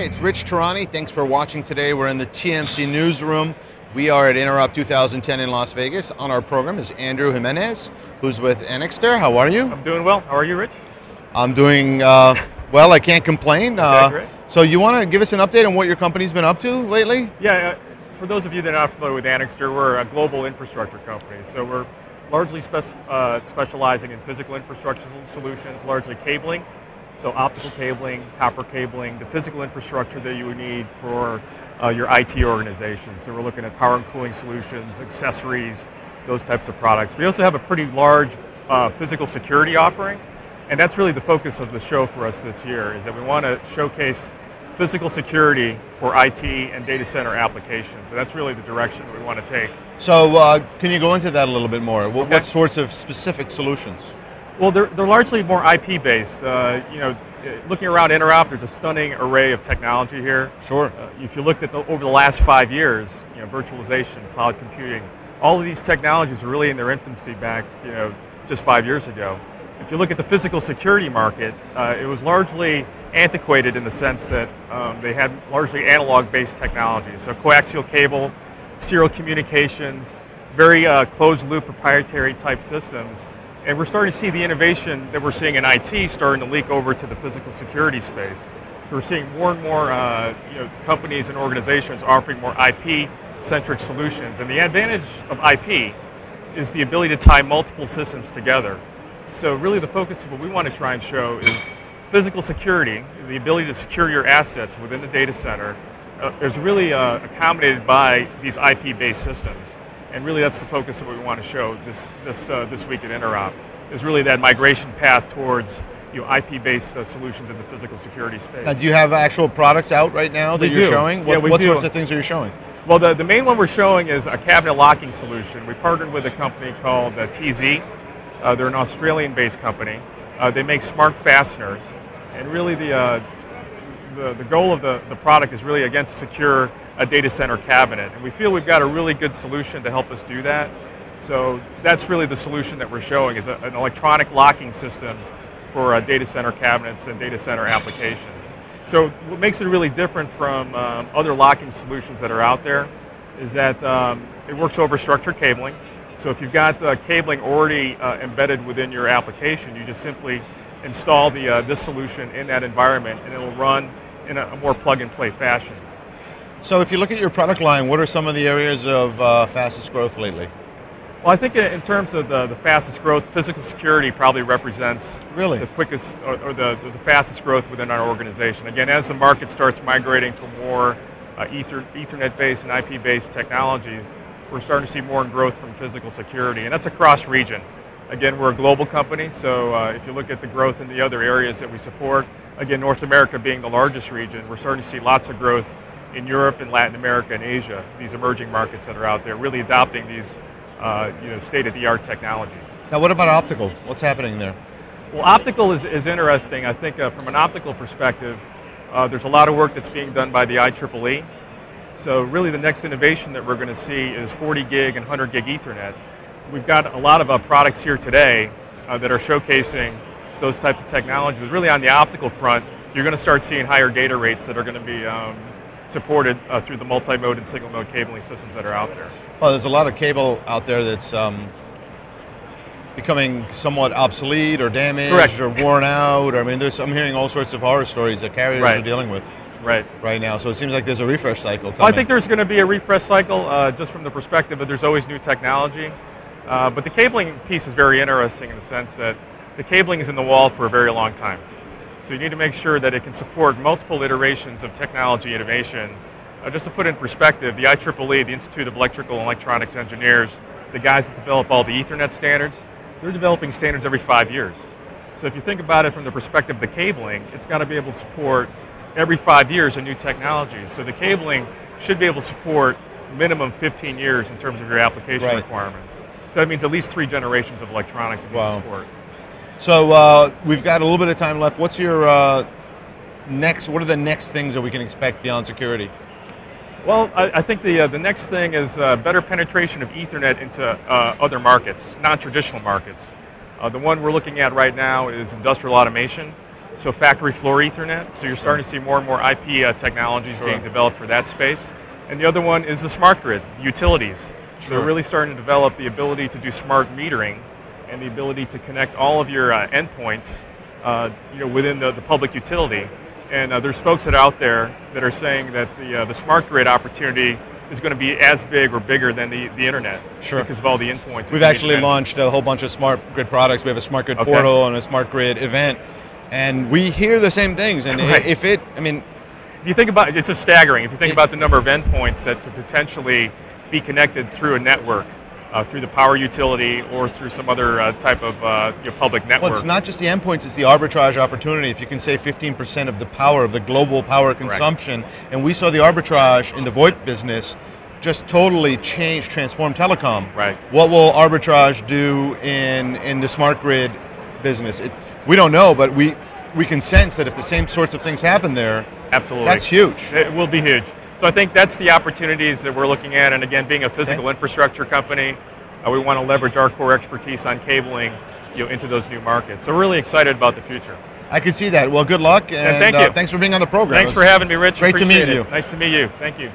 it's Rich Tehrani. Thanks for watching today. We're in the TMC newsroom. We are at Interop 2010 in Las Vegas. On our program is Andrew Jimenez, who's with Anixter. How are you? I'm doing well. How are you, Rich? I'm doing well. I can't complain. Okay, great. So you want to give us an update on what your company's been up to lately? Yeah, for those of you that are not familiar with Anixter, we're a global infrastructure company. So we're largely specializing in physical infrastructure solutions, largely cabling. So optical cabling, copper cabling, the physical infrastructure that you would need for your IT organization. So we're looking at power and cooling solutions, accessories, those types of products. We also have a pretty large physical security offering, and that's really the focus of the show for us this year, is that we want to showcase physical security for IT and data center applications. So that's really the direction that we want to take. So can you go into that a little bit more? What sorts of specific solutions? Well, they're largely more IP based. Looking around Interop, there's a stunning array of technology here. Sure. If you looked at over the last 5 years, virtualization, cloud computing, all of these technologies were really in their infancy back, just 5 years ago. If you look at the physical security market, it was largely antiquated in the sense that they had largely analog-based technologies. So coaxial cable, serial communications, very closed-loop proprietary type systems. And we're starting to see the innovation that we're seeing in IT starting to leak over to the physical security space. So we're seeing more and more companies and organizations offering more IP-centric solutions. And the advantage of IP is the ability to tie multiple systems together. So really the focus of what we want to try and show is physical security, the ability to secure your assets within the data center, is really accommodated by these IP-based systems. And really that's the focus of what we want to show this week at Interop, is really that migration path towards IP-based solutions in the physical security space. Now, do you have actual products out right now that you're showing? What sorts of things are you showing? Well, the main one we're showing is a cabinet locking solution. We partnered with a company called TZ. They're an Australian-based company. They make smart fasteners. And really the goal of the product is really, again, to secure a data center cabinet. And we feel we've got a really good solution to help us do that. So that's really the solution that we're showing, is an electronic locking system for data center cabinets and data center applications. So what makes it really different from other locking solutions that are out there is that it works over structured cabling. So if you've got cabling already embedded within your application, you just simply install this solution in that environment, and it will run in a more plug-and-play fashion. So if you look at your product line, what are some of the areas of fastest growth lately? Well, I think in terms of the fastest growth, physical security probably represents the quickest or the fastest growth within our organization. Again, as the market starts migrating to more Ethernet-based and IP-based technologies, we're starting to see more growth from physical security, and that's across region. Again, we're a global company, so if you look at the growth in the other areas that we support, again, North America being the largest region, we're starting to see lots of growth in Europe and Latin America and Asia, these emerging markets that are out there, really adopting these state-of-the-art technologies. Now, what about optical? What's happening there? Well, optical is interesting. I think from an optical perspective, there's a lot of work that's being done by the IEEE. So really the next innovation that we're going to see is 40 gig and 100 gig Ethernet. We've got a lot of products here today that are showcasing those types of technologies. Really on the optical front, you're going to start seeing higher data rates that are going to be supported through the multi-mode and single-mode cabling systems that are out there. Well, there's a lot of cable out there that's becoming somewhat obsolete or damaged or worn out. I mean, I'm hearing all sorts of horror stories that carriers are dealing with right now. So it seems like there's a refresh cycle coming. Well, I think there's going to be a refresh cycle just from the perspective that there's always new technology. But the cabling piece is very interesting in the sense that the cabling is in the wall for a very long time. So you need to make sure that it can support multiple iterations of technology innovation. Just to put in perspective, the IEEE, the Institute of Electrical and Electronics Engineers, the guys that develop all the Ethernet standards, they're developing standards every 5 years. So if you think about it from the perspective of the cabling, it's got to be able to support every 5 years a new technology. So the cabling should be able to support minimum 15 years in terms of your application requirements. So that means at least 3 generations of electronics that need to support. So we've got a little bit of time left. What's your what are the next things that we can expect beyond security? Well, I think the next thing is better penetration of Ethernet into other markets, non-traditional markets. The one we're looking at right now is industrial automation. So factory floor Ethernet. So you're starting to see more and more IP technologies being developed for that space. And the other one is the smart grid, the utilities. So they're really starting to develop the ability to do smart metering and the ability to connect all of your endpoints within the public utility. And there's folks that are out there that are saying that the smart grid opportunity is going to be as big or bigger than the internet because of all the endpoints. We've actually launched a whole bunch of smart grid products. We have a smart grid portal and a smart grid event, and we hear the same things. And if you think about it, it's just staggering. If you think about the number of endpoints that could potentially be connected through a network, through the power utility or through some other type of public network. Well, it's not just the endpoints, it's the arbitrage opportunity. If you can save 15% of the power, of the global power consumption, and we saw the arbitrage in the VoIP business just totally transform telecom. Right. What will arbitrage do in the smart grid business? We don't know, but we can sense that if the same sorts of things happen there, absolutely, that's huge. It will be huge. So I think that's the opportunities that we're looking at, and again, being a physical infrastructure company, we want to leverage our core expertise on cabling into those new markets. So we're really excited about the future. I can see that. Well, good luck, and thank you. Thanks for being on the program. Thanks for having me, Rich. Great to meet you. Nice to meet you. Thank you.